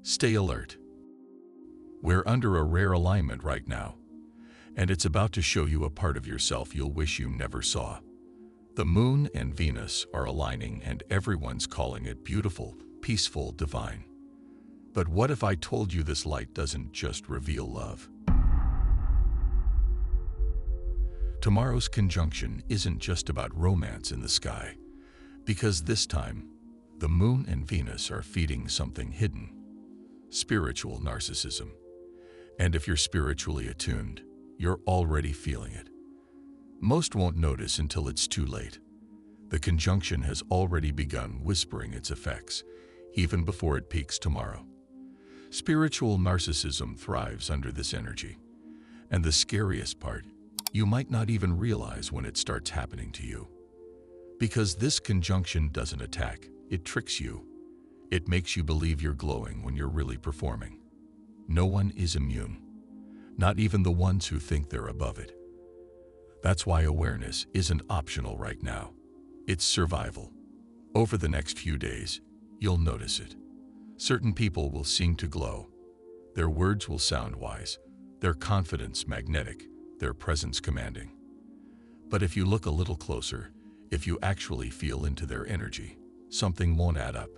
Stay alert. We're under a rare alignment right now, and it's about to show you a part of yourself you'll wish you never saw. The Moon and Venus are aligning, and everyone's calling it beautiful, peaceful, divine. But what if I told you this light doesn't just reveal love? Tomorrow's conjunction isn't just about romance in the sky, because this time, the Moon and Venus are feeding something hidden: spiritual narcissism. And if you're spiritually attuned, you're already feeling it. Most won't notice until it's too late. The conjunction has already begun whispering its effects, even before it peaks tomorrow. Spiritual narcissism thrives under this energy. And the scariest part, you might not even realize when it starts happening to you. Because this conjunction doesn't attack, it tricks you. It makes you believe you're glowing when you're really performing. No one is immune, not even the ones who think they're above it. That's why awareness isn't optional right now. It's survival. Over the next few days, you'll notice it. Certain people will seem to glow. Their words will sound wise, their confidence magnetic, their presence commanding. But if you look a little closer, if you actually feel into their energy, something won't add up.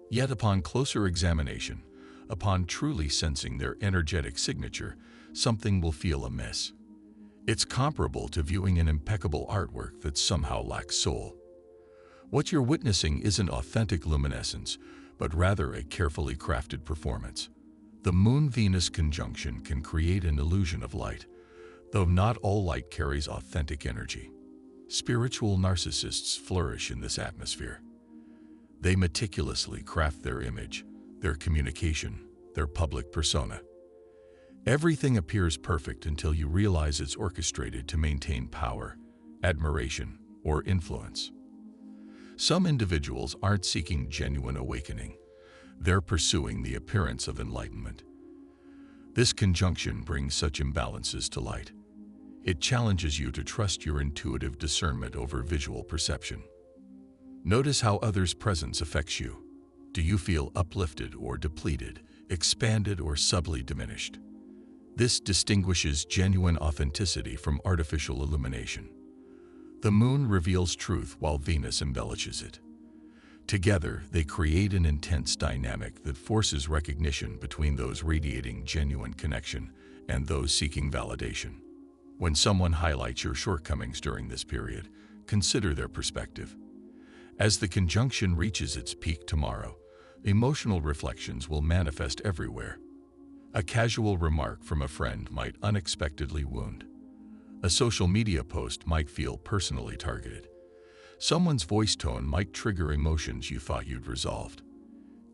Yet upon closer examination, upon truly sensing their energetic signature, something will feel amiss. It's comparable to viewing an impeccable artwork that somehow lacks soul. What you're witnessing isn't authentic luminescence, but rather a carefully crafted performance. The Moon-Venus conjunction can create an illusion of light, though not all light carries authentic energy. Spiritual narcissists flourish in this atmosphere. They meticulously craft their image, their communication, their public persona. Everything appears perfect until you realize it's orchestrated to maintain power, admiration, or influence. Some individuals aren't seeking genuine awakening. They're pursuing the appearance of enlightenment. This conjunction brings such imbalances to light. It challenges you to trust your intuitive discernment over visual perception. Notice how others' presence affects you. Do you feel uplifted or depleted, expanded or subtly diminished? This distinguishes genuine authenticity from artificial illumination. The Moon reveals truth while Venus embellishes it. Together, they create an intense dynamic that forces recognition between those radiating genuine connection and those seeking validation. When someone highlights your shortcomings during this period, consider their perspective. As the conjunction reaches its peak tomorrow, emotional reflections will manifest everywhere. A casual remark from a friend might unexpectedly wound. A social media post might feel personally targeted. Someone's voice tone might trigger emotions you thought you'd resolved.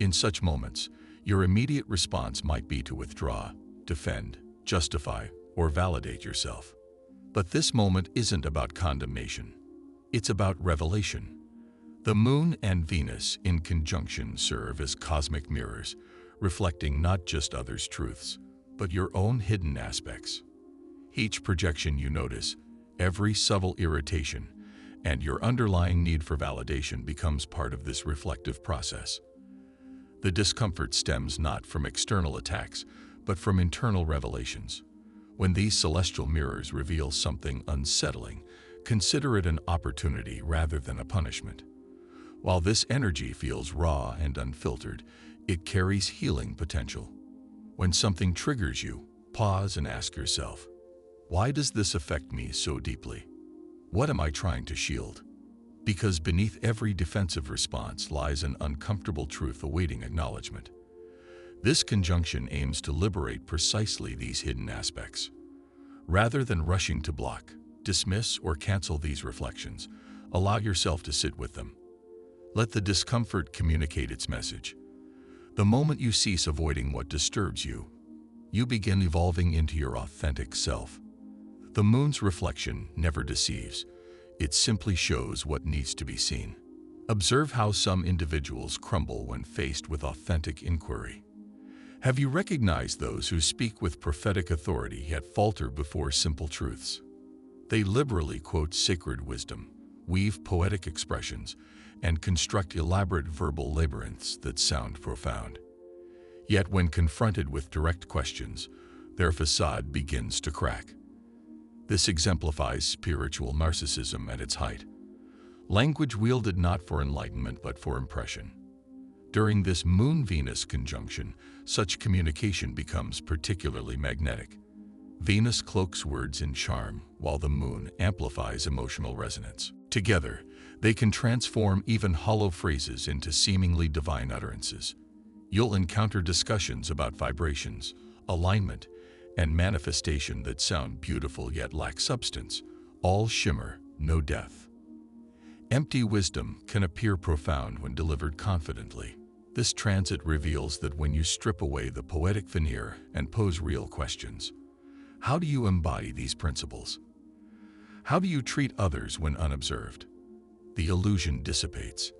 In such moments, your immediate response might be to withdraw, defend, justify, or validate yourself. But this moment isn't about condemnation. It's about revelation. The Moon and Venus in conjunction serve as cosmic mirrors, reflecting not just others' truths, but your own hidden aspects. Each projection you notice, every subtle irritation, and your underlying need for validation becomes part of this reflective process. The discomfort stems not from external attacks, but from internal revelations. When these celestial mirrors reveal something unsettling, consider it an opportunity rather than a punishment. While this energy feels raw and unfiltered, it carries healing potential. When something triggers you, pause and ask yourself, why does this affect me so deeply? What am I trying to shield? Because beneath every defensive response lies an uncomfortable truth awaiting acknowledgement. This conjunction aims to liberate precisely these hidden aspects. Rather than rushing to block, dismiss, or cancel these reflections, allow yourself to sit with them. Let the discomfort communicate its message. The moment you cease avoiding what disturbs you, you begin evolving into your authentic self. The Moon's reflection never deceives. It simply shows what needs to be seen. Observe how some individuals crumble when faced with authentic inquiry. Have you recognized those who speak with prophetic authority yet falter before simple truths? They liberally quote sacred wisdom, weave poetic expressions, and construct elaborate verbal labyrinths that sound profound. Yet when confronted with direct questions, their facade begins to crack. This exemplifies spiritual narcissism at its height. Language wielded not for enlightenment but for impression. During this Moon-Venus conjunction, such communication becomes particularly magnetic. Venus cloaks words in charm, while the Moon amplifies emotional resonance. Together, they can transform even hollow phrases into seemingly divine utterances. You'll encounter discussions about vibrations, alignment, and manifestation that sound beautiful yet lack substance, all shimmer, no depth. Empty wisdom can appear profound when delivered confidently. This transit reveals that when you strip away the poetic veneer and pose real questions, how do you embody these principles? How do you treat others when unobserved? The illusion dissipates.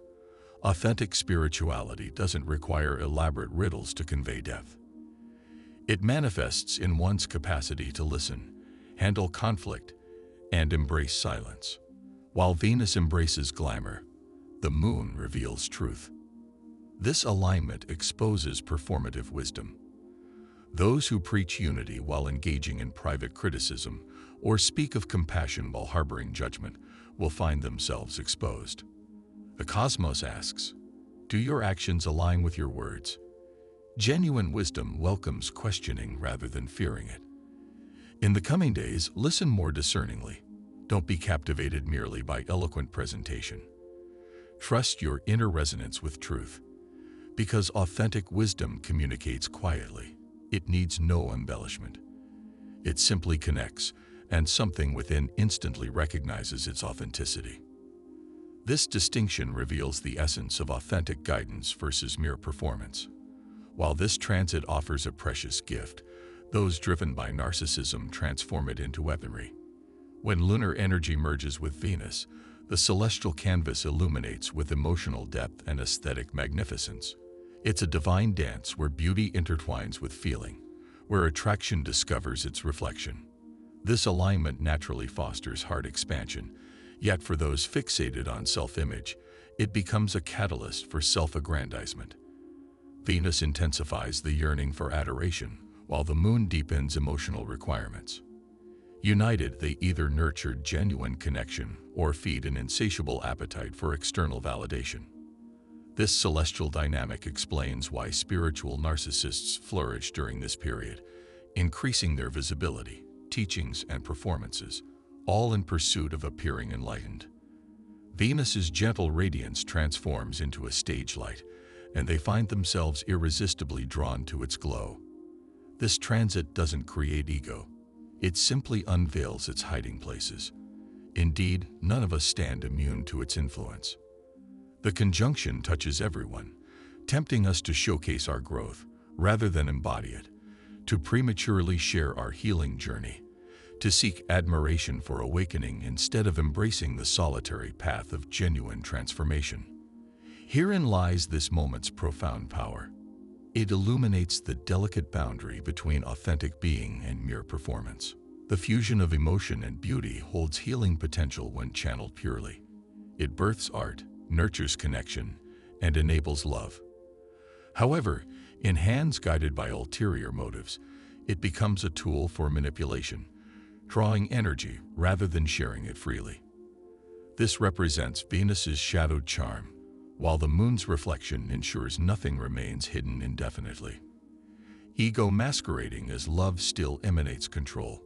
Authentic spirituality doesn't require elaborate riddles to convey depth. It manifests in one's capacity to listen, handle conflict, and embrace silence. While Venus embraces glamour, the Moon reveals truth. This alignment exposes performative wisdom. Those who preach unity while engaging in private criticism or speak of compassion while harboring judgment will find themselves exposed. The cosmos asks, do your actions align with your words? Genuine wisdom welcomes questioning rather than fearing it. In the coming days, listen more discerningly. Don't be captivated merely by eloquent presentation. Trust your inner resonance with truth. Because authentic wisdom communicates quietly, it needs no embellishment. It simply connects, and something within instantly recognizes its authenticity. This distinction reveals the essence of authentic guidance versus mere performance. While this transit offers a precious gift, those driven by narcissism transform it into weaponry. When lunar energy merges with Venus, the celestial canvas illuminates with emotional depth and aesthetic magnificence. It's a divine dance where beauty intertwines with feeling, where attraction discovers its reflection. This alignment naturally fosters heart expansion, yet for those fixated on self-image, it becomes a catalyst for self-aggrandizement. Venus intensifies the yearning for adoration, while the Moon deepens emotional requirements. United, they either nurture genuine connection or feed an insatiable appetite for external validation. This celestial dynamic explains why spiritual narcissists flourish during this period, increasing their visibility, teachings, and performances, all in pursuit of appearing enlightened. Venus's gentle radiance transforms into a stage light, and they find themselves irresistibly drawn to its glow. This transit doesn't create ego. It simply unveils its hiding places. Indeed, none of us stand immune to its influence. The conjunction touches everyone, tempting us to showcase our growth rather than embody it, to prematurely share our healing journey, to seek admiration for awakening instead of embracing the solitary path of genuine transformation. Herein lies this moment's profound power. It illuminates the delicate boundary between authentic being and mere performance. The fusion of emotion and beauty holds healing potential when channeled purely. It births art, nurtures connection, and enables love. However, in hands guided by ulterior motives, it becomes a tool for manipulation, drawing energy rather than sharing it freely. This represents Venus's shadowed charm, while the Moon's reflection ensures nothing remains hidden indefinitely. Ego masquerading as love still emanates control.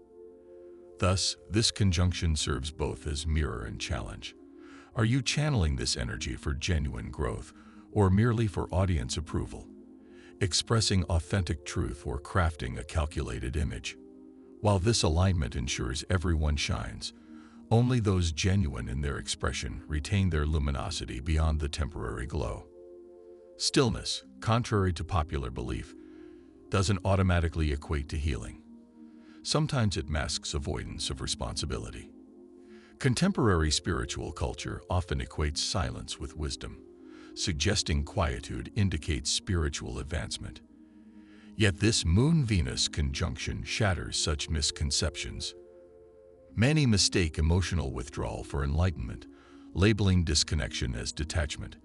Thus, this conjunction serves both as mirror and challenge. Are you channeling this energy for genuine growth or merely for audience approval, expressing authentic truth or crafting a calculated image? While this alignment ensures everyone shines, only those genuine in their expression retain their luminosity beyond the temporary glow. Stillness, contrary to popular belief, doesn't automatically equate to healing. Sometimes it masks avoidance of responsibility. Contemporary spiritual culture often equates silence with wisdom, suggesting quietude indicates spiritual advancement. Yet this Moon-Venus conjunction shatters such misconceptions. Many mistake emotional withdrawal for enlightenment, labeling disconnection as detachment,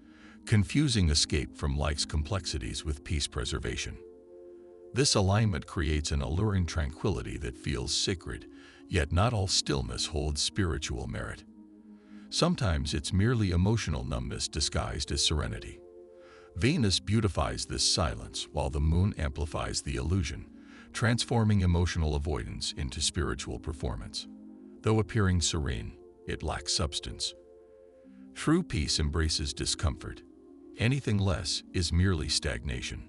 confusing escape from life's complexities with peace preservation. This alignment creates an alluring tranquility that feels sacred, yet not all stillness holds spiritual merit. Sometimes it's merely emotional numbness disguised as serenity. Venus beautifies this silence while the moon amplifies the illusion, transforming emotional avoidance into spiritual performance. Though appearing serene, it lacks substance. True peace embraces discomfort. Anything less is merely stagnation.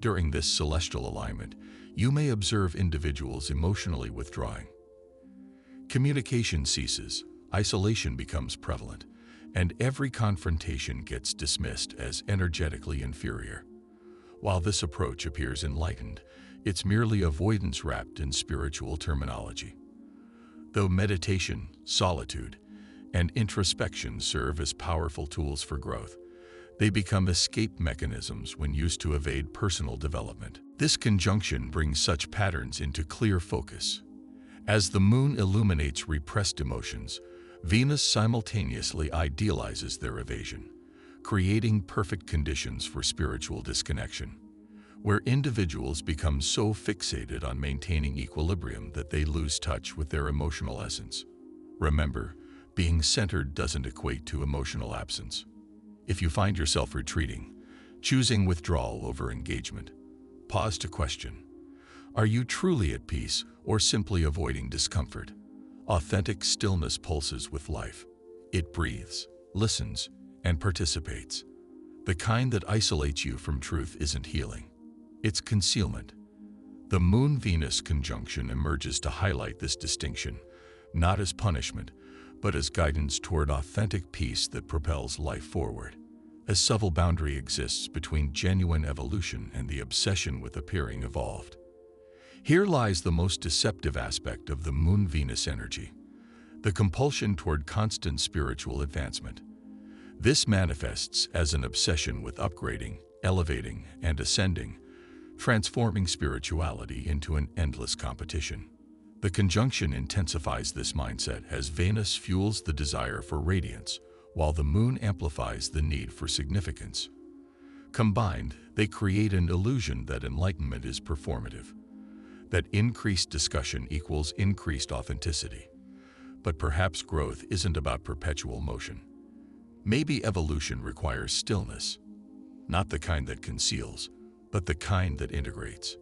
During this celestial alignment, you may observe individuals emotionally withdrawing. Communication ceases, isolation becomes prevalent, and every confrontation gets dismissed as energetically inferior. While this approach appears enlightened, it's merely avoidance wrapped in spiritual terminology. Though meditation, solitude, and introspection serve as powerful tools for growth, they become escape mechanisms when used to evade personal development. This conjunction brings such patterns into clear focus. As the moon illuminates repressed emotions, Venus simultaneously idealizes their evasion, creating perfect conditions for spiritual disconnection, where individuals become so fixated on maintaining equilibrium that they lose touch with their emotional essence. Remember, being centered doesn't equate to emotional absence. If you find yourself retreating, choosing withdrawal over engagement, pause to question: are you truly at peace or simply avoiding discomfort? Authentic stillness pulses with life. It breathes, listens, and participates. The kind that isolates you from truth isn't healing. It's concealment. The Moon-Venus conjunction emerges to highlight this distinction, not as punishment, but as guidance toward authentic peace that propels life forward. A subtle boundary exists between genuine evolution and the obsession with appearing evolved. Here lies the most deceptive aspect of the Moon-Venus energy: the compulsion toward constant spiritual advancement. This manifests as an obsession with upgrading, elevating, and ascending, transforming spirituality into an endless competition. The conjunction intensifies this mindset as Venus fuels the desire for radiance, while the moon amplifies the need for significance. Combined, they create an illusion that enlightenment is performative, that increased discussion equals increased authenticity. But perhaps growth isn't about perpetual motion. Maybe evolution requires stillness, not the kind that conceals, but the kind that integrates.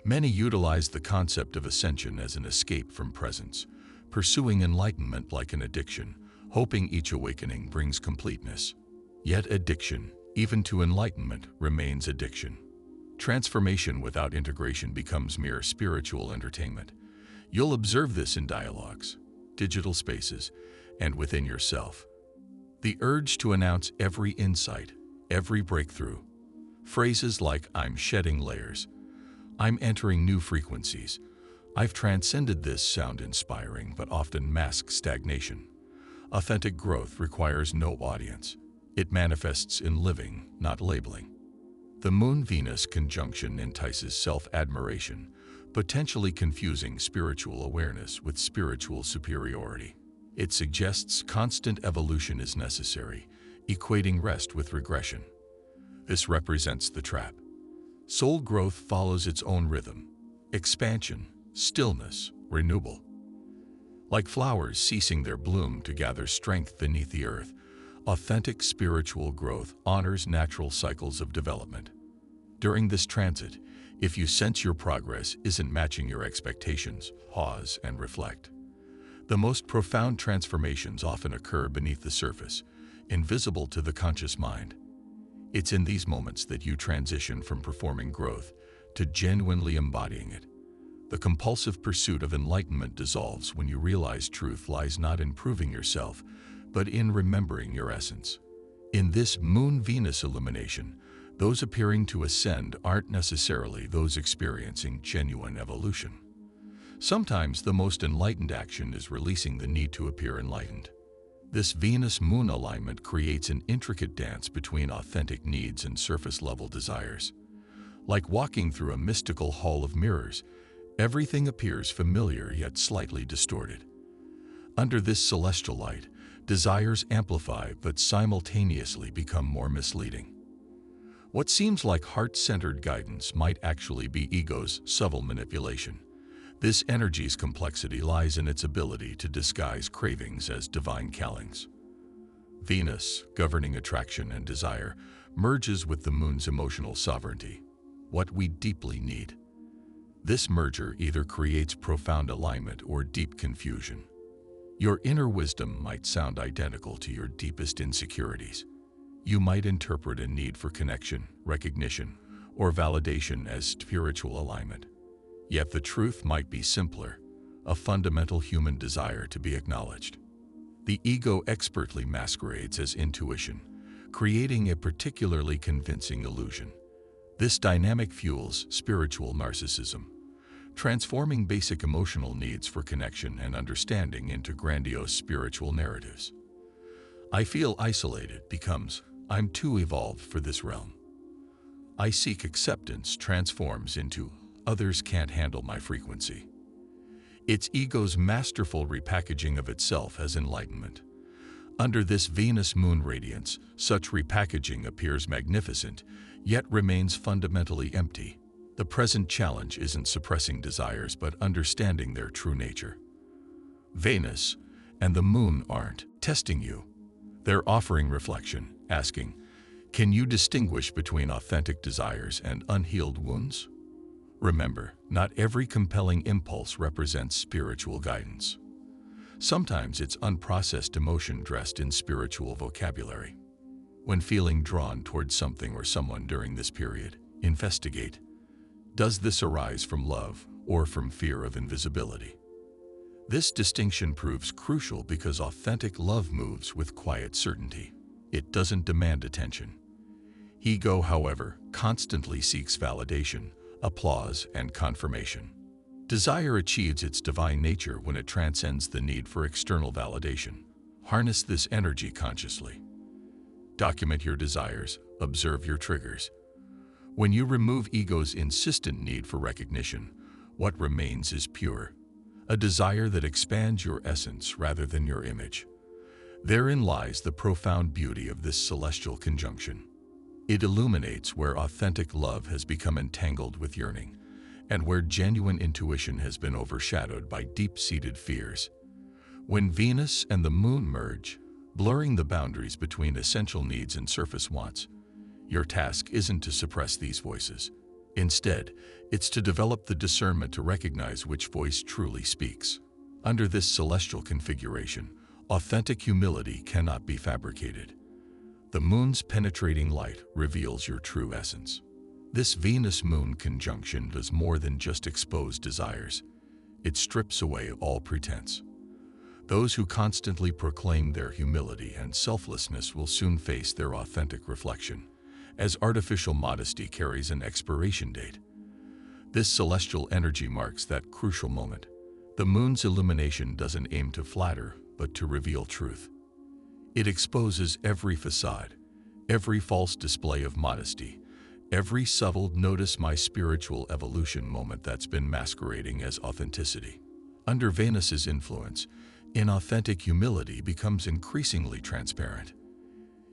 Many utilize the concept of ascension as an escape from presence, pursuing enlightenment like an addiction, hoping each awakening brings completeness. Yet addiction, even to enlightenment, remains addiction. Transformation without integration becomes mere spiritual entertainment. You'll observe this in dialogues, digital spaces, and within yourself. The urge to announce every insight, every breakthrough. Phrases like "I'm shedding layers," "I'm entering new frequencies," "I've transcended this" sound inspiring but often mask stagnation. Authentic growth requires no audience. It manifests in living, not labeling. The Moon-Venus conjunction entices self-admiration, potentially confusing spiritual awareness with spiritual superiority. It suggests constant evolution is necessary, equating rest with regression. This represents the trap. Soul growth follows its own rhythm: expansion, stillness, renewal. Like flowers ceasing their bloom to gather strength beneath the earth, authentic spiritual growth honors natural cycles of development. During this transit, if you sense your progress isn't matching your expectations, pause and reflect. The most profound transformations often occur beneath the surface, invisible to the conscious mind. It's in these moments that you transition from performing growth to genuinely embodying it. The compulsive pursuit of enlightenment dissolves when you realize truth lies not in proving yourself, but in remembering your essence. In this Moon-Venus illumination, those appearing to ascend aren't necessarily those experiencing genuine evolution. Sometimes the most enlightened action is releasing the need to appear enlightened. This Venus-Moon alignment creates an intricate dance between authentic needs and surface-level desires. Like walking through a mystical hall of mirrors, everything appears familiar yet slightly distorted. Under this celestial light, desires amplify but simultaneously become more misleading. What seems like heart-centered guidance might actually be ego's subtle manipulation. This energy's complexity lies in its ability to disguise cravings as divine callings. Venus, governing attraction and desire, merges with the moon's emotional sovereignty, what we deeply need. This merger either creates profound alignment or deep confusion. Your inner wisdom might sound identical to your deepest insecurities. You might interpret a need for connection, recognition, or validation as spiritual alignment. Yet the truth might be simpler, a fundamental human desire to be acknowledged. The ego expertly masquerades as intuition, creating a particularly convincing illusion. This dynamic fuels spiritual narcissism, transforming basic emotional needs for connection and understanding into grandiose spiritual narratives. I feel isolated becomes, I'm too evolved for this realm. I seek acceptance transforms into, others can't handle my frequency. It's ego's masterful repackaging of itself as enlightenment. Under this Venus-Moon radiance, such repackaging appears magnificent, yet remains fundamentally empty. The present challenge isn't suppressing desires but understanding their true nature. Venus and the Moon aren't testing you. They're offering reflection, asking, can you distinguish between authentic desires and unhealed wounds? Remember, not every compelling impulse represents spiritual guidance. Sometimes it's unprocessed emotion dressed in spiritual vocabulary. When feeling drawn towards something or someone during this period, investigate. Does this arise from love or from fear of invisibility? This distinction proves crucial because authentic love moves with quiet certainty. It doesn't demand attention. Ego, however, constantly seeks validation, applause, and confirmation. Desire achieves its divine nature when it transcends the need for external validation. Harness this energy consciously. Document your desires, observe your triggers. When you remove ego's insistent need for recognition, what remains is pure, a desire that expands your essence rather than your image. Therein lies the profound beauty of this celestial conjunction. It illuminates where authentic love has become entangled with yearning, and where genuine intuition has been overshadowed by deep-seated fears. When Venus and the Moon merge, blurring the boundaries between essential needs and surface wants, your task isn't to suppress these voices. Instead, it's to develop the discernment to recognize which voice truly speaks. Under this celestial configuration, authentic humility cannot be fabricated. The Moon's penetrating light reveals your true essence. This Venus-Moon conjunction does more than just expose desires. It strips away all pretense. Those who constantly proclaim their humility and selflessness will soon face their authentic reflection, as artificial modesty carries an expiration date. This celestial energy marks that crucial moment. The Moon's illumination doesn't aim to flatter, but to reveal truth. It exposes every facade, every false display of modesty, every subtle notice my spiritual evolution moment that's been masquerading as authenticity. Under Venus's influence, inauthentic humility becomes increasingly transparent.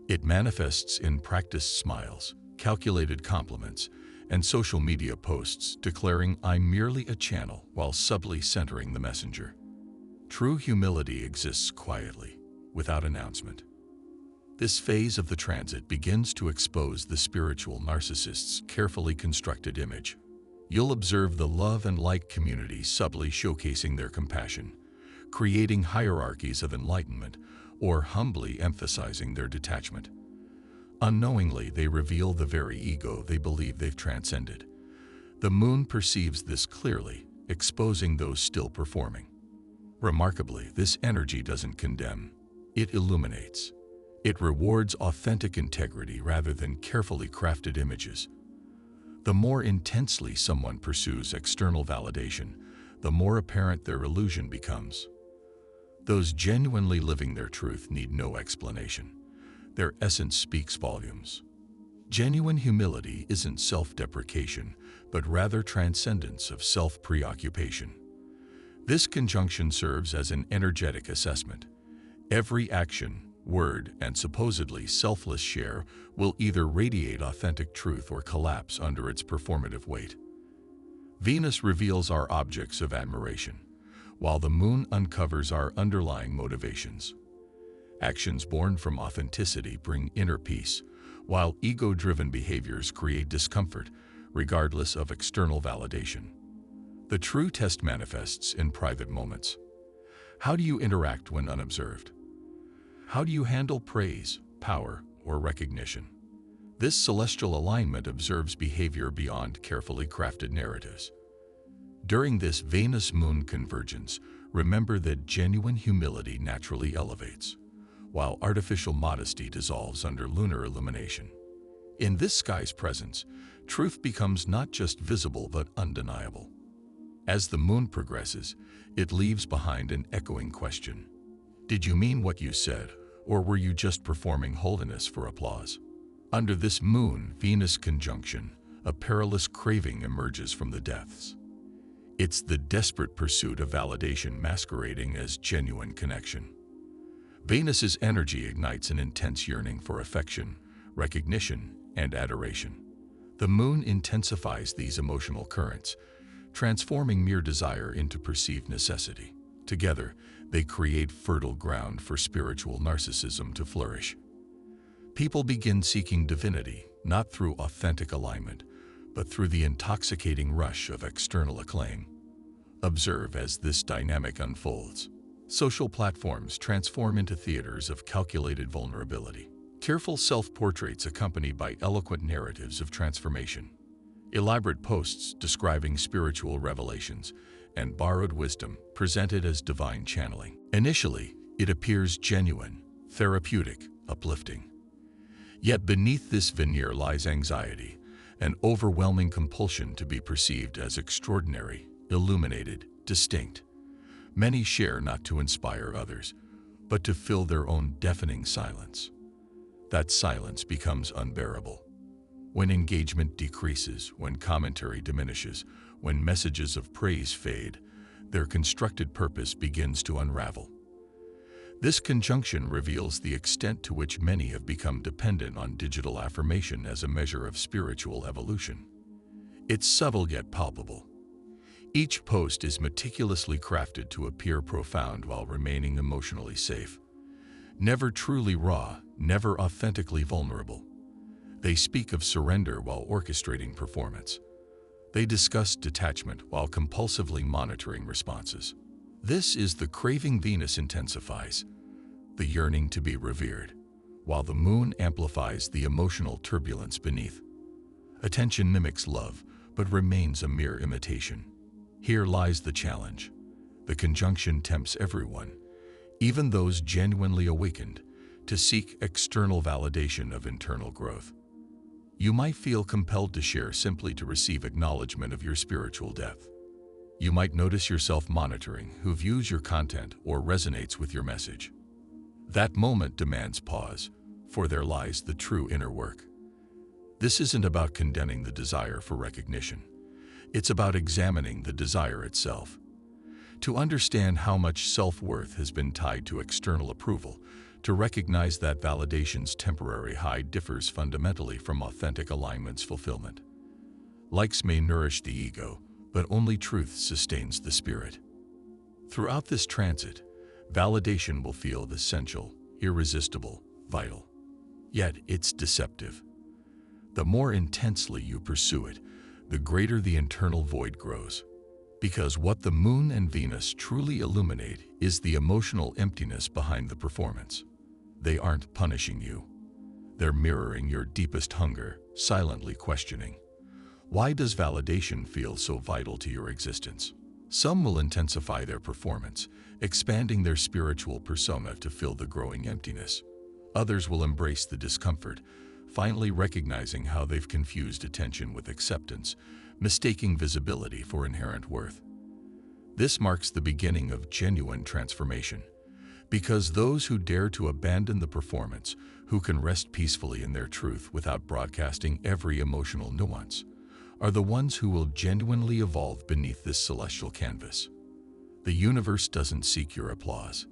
It manifests in practiced smiles, calculated compliments, and social media posts declaring I'm merely a channel while subtly centering the messenger. True humility exists quietly, without announcement. This phase of the transit begins to expose the spiritual narcissist's carefully constructed image. You'll observe the love and light community subtly showcasing their compassion, creating hierarchies of enlightenment, or humbly emphasizing their detachment. Unknowingly, they reveal the very ego they believe they've transcended. The Moon perceives this clearly, exposing those still performing. Remarkably, this energy doesn't condemn. It illuminates. It rewards authentic integrity rather than carefully crafted images. The more intensely someone pursues external validation, the more apparent their illusion becomes. Those genuinely living their truth need no explanation. Their essence speaks volumes. Genuine humility isn't self-deprecation, but rather transcendence of self-preoccupation. This conjunction serves as an energetic assessment. Every action, word, and supposedly selfless share will either radiate authentic truth or collapse under its performative weight. Venus reveals our objects of admiration, while the moon uncovers our underlying motivations. Actions born from authenticity bring inner peace, while ego-driven behaviors create discomfort, regardless of external validation. The true test manifests in private moments. How do you interact when unobserved? How do you handle praise, power, or recognition? This celestial alignment observes behavior beyond carefully crafted narratives. During this Venus-Moon convergence, remember that genuine humility naturally elevates, while artificial modesty dissolves under lunar illumination. In this sky's presence, truth becomes not just visible but undeniable. As the moon progresses, it leaves behind an echoing question. Did you mean what you said, or were you just performing holiness for applause? Under this Moon-Venus conjunction, a perilous craving emerges from the depths. It's the desperate pursuit of validation masquerading as genuine connection. Venus's energy ignites an intense yearning for affection, recognition, and adoration. The moon intensifies these emotional currents, transforming mere desire into perceived necessity. Together, they create fertile ground for spiritual narcissism to flourish. People begin seeking divinity, not through authentic alignment, but through the intoxicating rush of external acclaim. Observe as this dynamic unfolds. Social platforms transform into theaters of calculated vulnerability. Tearful self-portraits accompanied by eloquent narratives of transformation. Elaborate posts describing spiritual revelations and borrowed wisdom presented as divine channeling. Initially, it appears genuine, therapeutic, uplifting. Yet beneath this veneer lies anxiety, an overwhelming compulsion to be perceived as extraordinary, illuminated, distinct. Many share not to inspire others, but to fill their own deafening silence. That silence becomes unbearable. When engagement decreases, when commentary diminishes, when messages of praise fade, their constructed purpose begins to unravel. This conjunction reveals the extent to which many have become dependent on digital affirmation as a measure of spiritual evolution. It's subtle yet palpable. Each post is meticulously crafted to appear profound while remaining emotionally safe. Never truly raw, never authentically vulnerable. They speak of surrender while orchestrating performance. They discuss detachment while compulsively monitoring responses. This is the craving Venus intensifies, the yearning to be revered, while the moon amplifies the emotional turbulence beneath. Attention mimics love, but remains a mere imitation. Here lies the challenge. The conjunction tempts everyone, even those genuinely awakened, to seek external validation of internal growth. You might feel compelled to share simply to receive acknowledgement of your spiritual depth. You might notice yourself monitoring who views your content or resonates with your message. That moment demands pause, for there lies the true inner work. This isn't about condemning the desire for recognition. It's about examining the desire itself. To understand how much self-worth has been tied to external approval, to recognize that validation's temporary high differs fundamentally from authentic alignment's fulfillment. Likes may nourish the ego, but only truth sustains the spirit. Throughout this transit, validation will feel essential, irresistible, vital. Yet it's deceptive. The more intensely you pursue it, the greater the internal void grows. Because what the moon and Venus truly illuminate is the emotional emptiness behind the performance. They aren't punishing you. They're mirroring your deepest hunger, silently questioning, why does validation feel so vital to your existence? Some will intensify their performance, expanding their spiritual persona to fill the growing emptiness. Others will embrace the discomfort, finally recognizing how they've confused attention with acceptance, mistaking visibility for inherent worth. This marks the beginning of genuine transformation, because those who dare to abandon the performance, who can rest peacefully in their truth without broadcasting every emotional nuance, are the ones who will genuinely evolve beneath this celestial canvas. The universe doesn't seek your applause.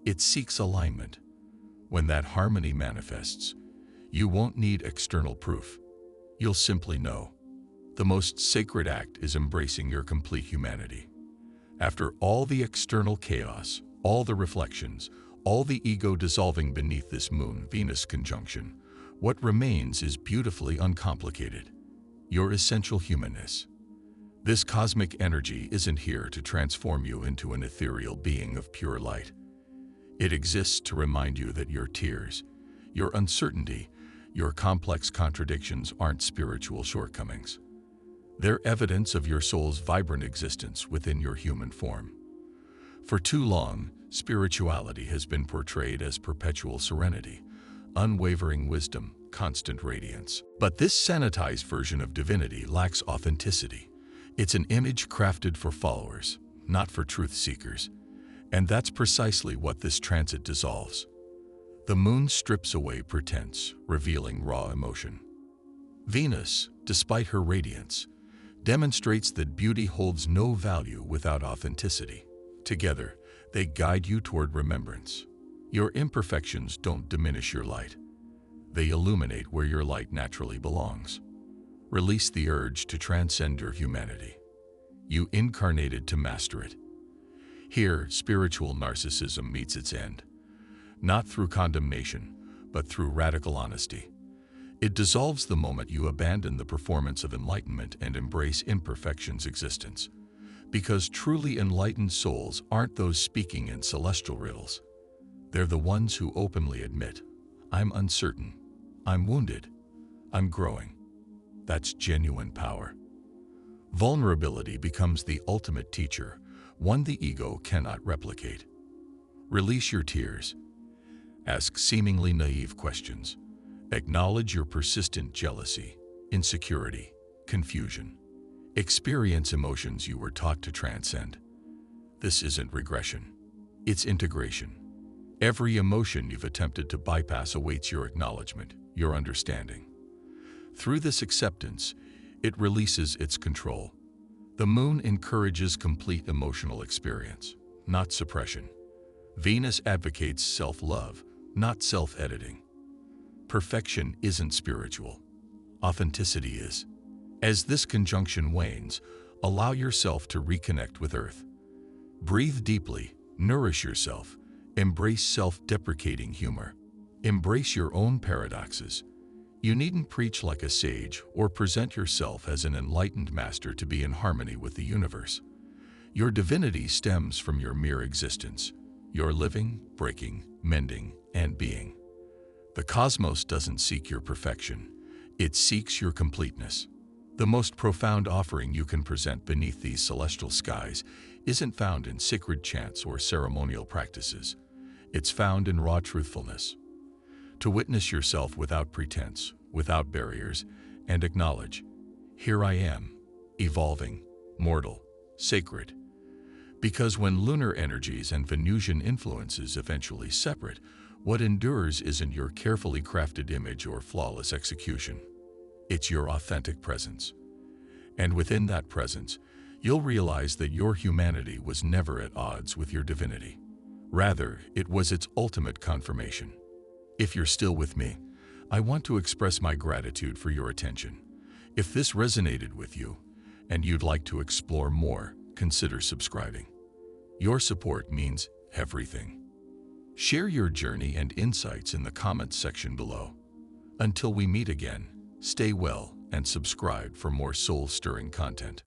It seeks alignment. When that harmony manifests, you won't need external proof. You'll simply know. The most sacred act is embracing your complete humanity. After all the external chaos, all the reflections, all the ego dissolving beneath this Moon-Venus conjunction, what remains is beautifully uncomplicated. Your essential humanness. This cosmic energy isn't here to transform you into an ethereal being of pure light. It exists to remind you that your tears, your uncertainty, your complex contradictions aren't spiritual shortcomings. They're evidence of your soul's vibrant existence within your human form. For too long, spirituality has been portrayed as perpetual serenity, unwavering wisdom, constant radiance. But this sanitized version of divinity lacks authenticity. It's an image crafted for followers, not for truth seekers. And that's precisely what this transit dissolves. The moon strips away pretense, revealing raw emotion. Venus, despite her radiance, demonstrates that beauty holds no value without authenticity. Together, they guide you toward remembrance. Your imperfections don't diminish your light. They illuminate where your light naturally belongs. Release the urge to transcend your humanity. You incarnated to master it. Here, spiritual narcissism meets its end. Not through condemnation, but through radical honesty. It dissolves the moment you abandon the performance of enlightenment and embrace imperfection's existence. Because truly enlightened souls aren't those speaking in celestial riddles. They're the ones who openly admit, I'm uncertain, I'm wounded, I'm growing. That's genuine power. Vulnerability becomes the ultimate teacher, one the ego cannot replicate. Release your tears. Ask seemingly naive questions. Acknowledge your persistent jealousy, insecurity, confusion. Experience emotions you were taught to transcend. This isn't regression. It's integration. Every emotion you've attempted to bypass awaits your acknowledgement, your understanding. Through this acceptance, it releases its control. The moon encourages complete emotional experience, not suppression. Venus advocates self-love, not self-editing. Perfection isn't spiritual. Authenticity is. As this conjunction wanes, allow yourself to reconnect with Earth. Breathe deeply, nourish yourself, embrace self-deprecating humor. Embrace your own paradoxes. You needn't preach like a sage or present yourself as an enlightened master to be in harmony with the universe. Your divinity stems from your mere existence, your living, breaking, mending, and being. The cosmos doesn't seek your perfection, it seeks your completeness. The most profound offering you can present beneath these celestial skies isn't found in sacred chants or ceremonial practices. It's found in raw truthfulness. To witness yourself without pretense, without barriers, and acknowledge, here I am, evolving, mortal, sacred. Because when lunar energies and Venusian influences eventually separate, what endures isn't your carefully crafted image or flawless execution. It's your authentic presence. And within that presence, you'll realize that your humanity was never at odds with your divinity. Rather, it was its ultimate confirmation. If you're still with me, I want to express my gratitude for your attention. If this resonated with you, and you'd like to explore more, consider subscribing. Your support means everything. Share your journey and insights in the comments section below. Until we meet again, stay well and subscribe for more soul-stirring content.